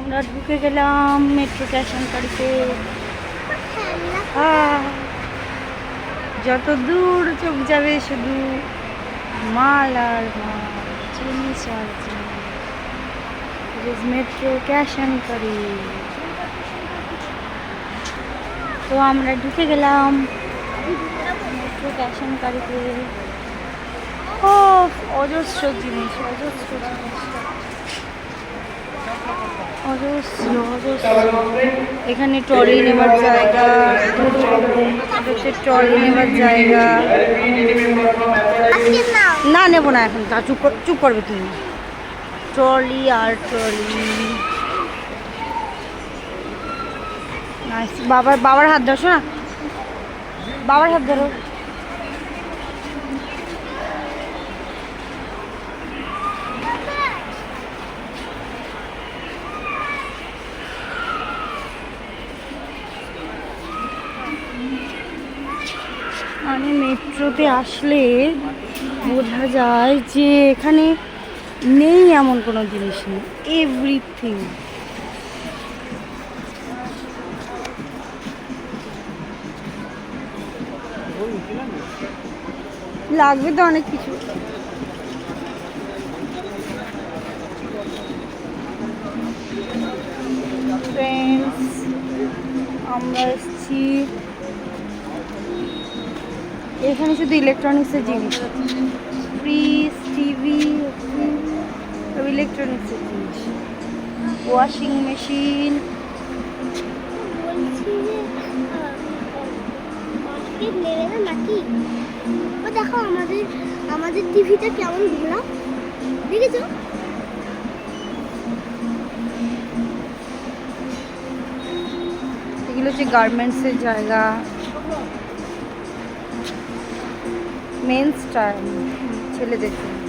আমরা ঢুকে গেলাম মেট্রো স্টেশন বাড়িতে। যত দূর চোখ যাবে শুধু মাল আর মাল, জিনিস আর জিনিস। মেট্রো ক্যাশন করি। তো আমরা ঢুকে গেলাম মেট্রো ক্যাশন কারিতে। ও অজস্র জিনিস, অজস্র জিনিস, অজস্র অজস্র। এখানে ট্রলি নেবার জায়গা, ট্রলি নেবার জায়গা। না নেবো না এখন, তা চুপ করবে তুমি। ট্রলি আর ট্রলি। বাবার হাত ধরো না, বাবার হাত ধরো। মানে মেট্রোতে আসলে বোঝা যায় যে এখানে নেই এমন কোনো জিনিস নেই, এভরিথিং। লাগবে তো অনেক কিছু। ফ্রেন্ডস, আমরা এসেছি এখানে শুধু ইলেকট্রনিক্সের জিনিস, ফ্রিজ, টিভি, সব ইলেকট্রনিক্সের জিনিস। Washing machine. দেখো আমাদের টিভিটা কেমন ঘোরা, দেখেছো? এগুলো হচ্ছে গার্মেন্টসের জায়গা, মেন্স টাইম, ছেলেদের জন্য।